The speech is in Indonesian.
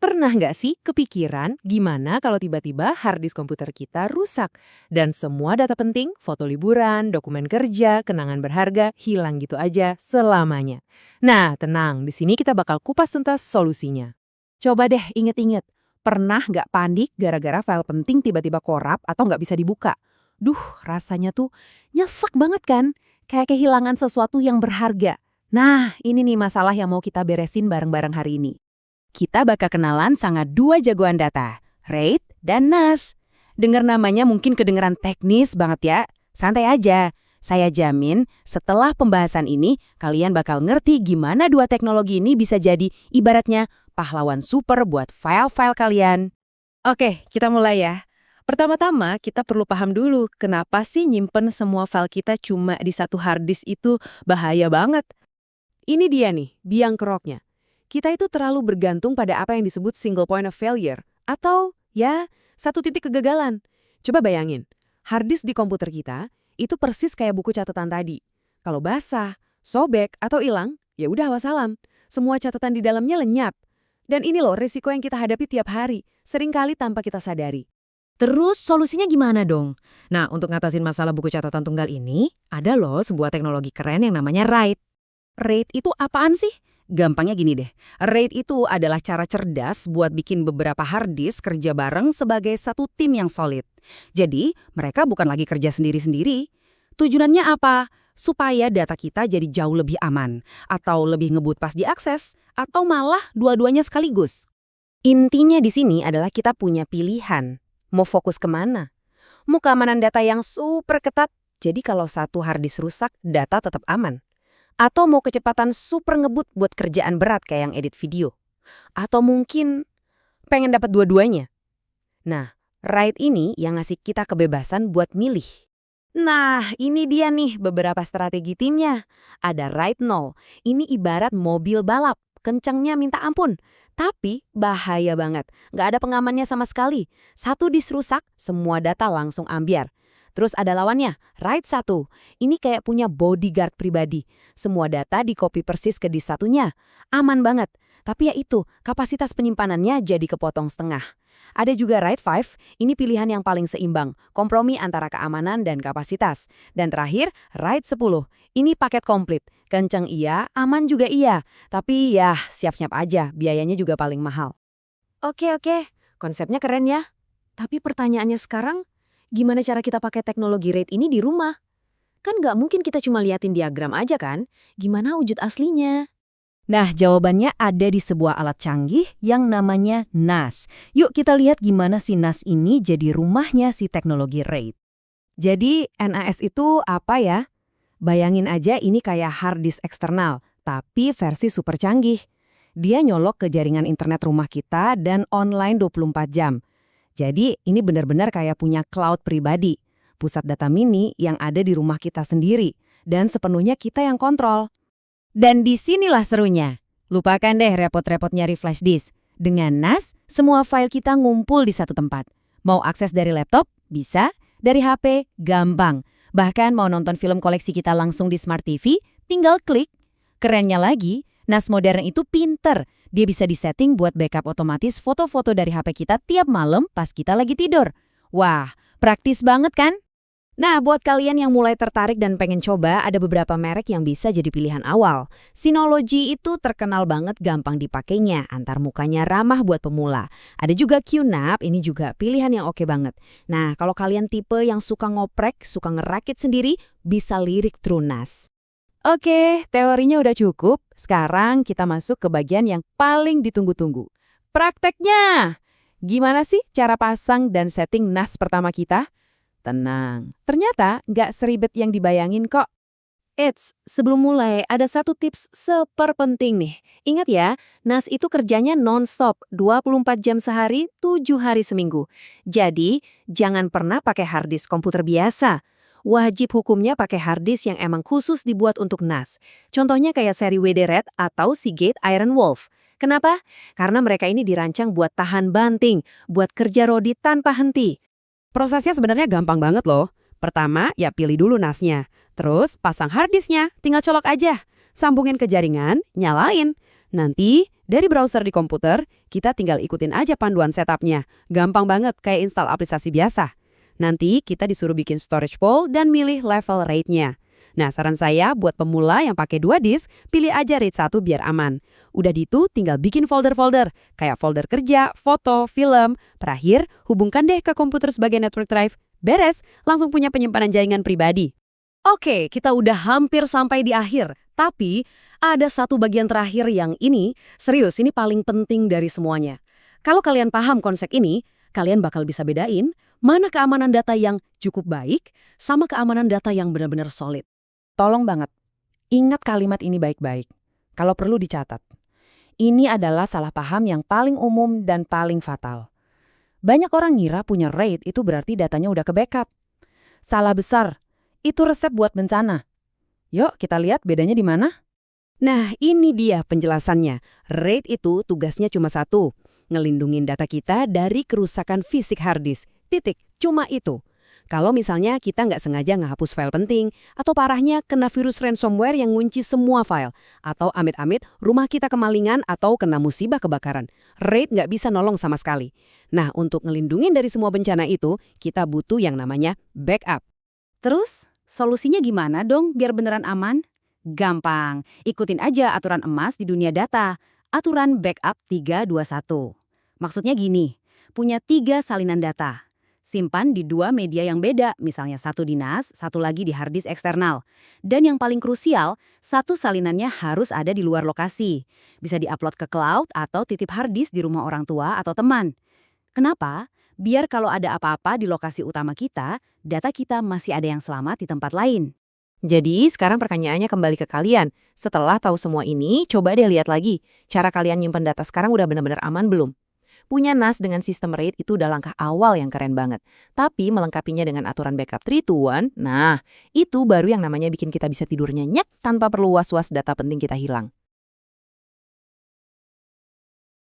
Pernah nggak sih kepikiran gimana kalau tiba-tiba hard disk komputer kita rusak dan semua data penting, foto liburan, dokumen kerja, kenangan berharga hilang gitu aja selamanya? Nah, tenang, di sini kita bakal kupas tuntas solusinya. Coba deh inget-inget, pernah nggak panik gara-gara file penting tiba-tiba korup atau nggak bisa dibuka? Duh, rasanya tuh nyesek banget kan? Kayak kehilangan sesuatu yang berharga. Nah, ini nih masalah yang mau kita beresin bareng-bareng hari ini. Kita bakal kenalan sama dua jagoan data, RAID dan NAS. Dengar namanya mungkin kedengeran teknis banget ya. Santai aja. Saya jamin setelah pembahasan ini, kalian bakal ngerti gimana dua teknologi ini bisa jadi ibaratnya pahlawan super buat file-file kalian. Oke, kita mulai ya. Pertama-tama, kita perlu paham dulu kenapa sih nyimpen semua file kita cuma di satu hard disk itu bahaya banget. Ini dia nih, biang keroknya. Kita itu terlalu bergantung pada apa yang disebut single point of failure, atau ya, satu titik kegagalan. Coba bayangin, hard disk di komputer kita itu persis kayak buku catatan tadi. Kalau basah, sobek, atau hilang, ya udah wassalam. Semua catatan di dalamnya lenyap. Dan ini loh risiko yang kita hadapi tiap hari, seringkali tanpa kita sadari. Terus solusinya gimana dong? Nah, untuk ngatasin masalah buku catatan tunggal ini, ada loh sebuah teknologi keren yang namanya RAID. RAID itu apaan sih? Gampangnya gini deh, RAID itu adalah cara cerdas buat bikin beberapa hard disk kerja bareng sebagai satu tim yang solid. Jadi, mereka bukan lagi kerja sendiri-sendiri. Tujuannya apa? Supaya data kita jadi jauh lebih aman, atau lebih ngebut pas diakses, atau malah dua-duanya sekaligus. Intinya di sini adalah kita punya pilihan. Mau fokus kemana? Mau keamanan data yang super ketat, jadi kalau satu hard disk rusak, data tetap aman. Atau mau kecepatan super ngebut buat kerjaan berat kayak yang edit video. Atau mungkin pengen dapat dua-duanya. Nah, RAID ini yang ngasih kita kebebasan buat milih. Nah, ini dia nih beberapa strategi timnya. Ada RAID 0. Ini ibarat mobil balap. Kencangnya minta ampun. Tapi bahaya banget. Nggak ada pengamannya sama sekali. Satu disk rusak, semua data langsung ambyar. Terus ada lawannya, RAID 1. Ini kayak punya bodyguard pribadi. Semua data di-copy persis ke disk satunya. Aman banget. Tapi ya itu, kapasitas penyimpanannya jadi kepotong setengah. Ada juga RAID 5, ini pilihan yang paling seimbang, kompromi antara keamanan dan kapasitas. Dan terakhir, RAID 10, ini paket komplit. Kenceng iya, aman juga iya. Tapi ya, siap-siap aja, biayanya juga paling mahal. Oke, konsepnya keren ya. Tapi pertanyaannya sekarang, gimana cara kita pakai teknologi RAID ini di rumah? Kan nggak mungkin kita cuma liatin diagram aja kan? Gimana wujud aslinya? Nah, jawabannya ada di sebuah alat canggih yang namanya NAS. Yuk kita lihat gimana si NAS ini jadi rumahnya si teknologi RAID. Jadi NAS itu apa ya? Bayangin aja ini kayak hard disk eksternal, tapi versi super canggih. Dia nyolok ke jaringan internet rumah kita dan online 24 jam. Jadi ini benar-benar kayak punya cloud pribadi. Pusat data mini yang ada di rumah kita sendiri. Dan sepenuhnya kita yang kontrol. Dan disinilah serunya. Lupakan deh repot-repot nyari flash disk. Dengan NAS, semua file kita ngumpul di satu tempat. Mau akses dari laptop? Bisa. Dari HP? Gampang. Bahkan mau nonton film koleksi kita langsung di Smart TV? Tinggal klik. Kerennya lagi, NAS modern itu pinter. Dia bisa disetting buat backup otomatis foto-foto dari HP kita tiap malam pas kita lagi tidur. Wah, praktis banget kan? Nah, buat kalian yang mulai tertarik dan pengen coba, ada beberapa merek yang bisa jadi pilihan awal. Synology itu terkenal banget gampang dipakainya, antar mukanya ramah buat pemula. Ada juga QNAP, ini juga pilihan yang oke banget. Nah, kalau kalian tipe yang suka ngoprek, suka ngerakit sendiri, bisa lirik through NAS. Oke, teorinya udah cukup. Sekarang kita masuk ke bagian yang paling ditunggu-tunggu. Prakteknya! Gimana sih cara pasang dan setting NAS pertama kita? Tenang, ternyata nggak seribet yang dibayangin kok. Eits, sebelum mulai ada satu tips super penting nih. Ingat ya, NAS itu kerjanya non-stop, 24 jam sehari, 7 hari seminggu. Jadi, jangan pernah pakai hard disk komputer biasa. Wajib hukumnya pakai hard disk yang emang khusus dibuat untuk NAS. Contohnya kayak seri WD Red atau Seagate Iron Wolf. Kenapa? Karena mereka ini dirancang buat tahan banting, buat kerja rodi tanpa henti. Prosesnya sebenarnya gampang banget loh. Pertama, ya pilih dulu NAS-nya. Terus, pasang hard disk-nya, tinggal colok aja. Sambungin ke jaringan, nyalain. Nanti, Dari browser di komputer, kita tinggal ikutin aja panduan setupnya. Gampang banget kayak install aplikasi biasa. Nanti kita disuruh bikin storage pool dan milih level RAID-nya. Nah, saran saya buat pemula yang pakai 2 disk, pilih aja RAID 1 biar aman. Udah gitu tinggal bikin folder-folder, kayak folder kerja, foto, film. Terakhir, hubungkan deh ke komputer sebagai network drive. Beres, langsung punya penyimpanan jaringan pribadi. Oke, kita udah hampir sampai di akhir. Tapi, ada satu bagian terakhir yang ini, serius, ini paling penting dari semuanya. Kalau kalian paham konsep ini, kalian bakal bisa bedain mana keamanan data yang cukup baik sama keamanan data yang benar-benar solid. Tolong banget, ingat kalimat ini baik-baik. Kalau perlu dicatat. Ini adalah salah paham yang paling umum dan paling fatal. Banyak orang ngira punya RAID itu berarti datanya udah ke-backup. Salah besar. Itu resep buat bencana. Yuk kita lihat bedanya di mana. Nah, ini dia penjelasannya. RAID itu tugasnya cuma satu, ngelindungin data kita dari kerusakan fisik hard disk. Titik, cuma itu. Kalau misalnya kita nggak sengaja ngehapus file penting, atau parahnya kena virus ransomware yang ngunci semua file, atau amit-amit rumah kita kemalingan atau kena musibah kebakaran, RAID nggak bisa nolong sama sekali. Nah, untuk ngelindungin dari semua bencana itu, kita butuh yang namanya backup. Terus, solusinya gimana dong biar beneran aman? Gampang, ikutin aja aturan emas di dunia data. Aturan backup 321. Maksudnya gini, punya 3 salinan data. Simpan di 2 media yang beda, misalnya satu di NAS, satu lagi di harddisk eksternal. Dan yang paling krusial, satu salinannya harus ada di luar lokasi. Bisa diupload ke cloud atau titip harddisk di rumah orang tua atau teman. Kenapa? Biar kalau ada apa-apa di lokasi utama kita, data kita masih ada yang selamat di tempat lain. Jadi sekarang pertanyaannya kembali ke kalian. Setelah tahu semua ini, coba deh lihat lagi. Cara kalian nyimpen data sekarang udah benar-benar aman belum? Punya NAS dengan sistem RAID itu udah langkah awal yang keren banget. Tapi melengkapinya dengan aturan backup 3-to-1, nah itu baru yang namanya bikin kita bisa tidur nyenyak tanpa perlu was-was data penting kita hilang.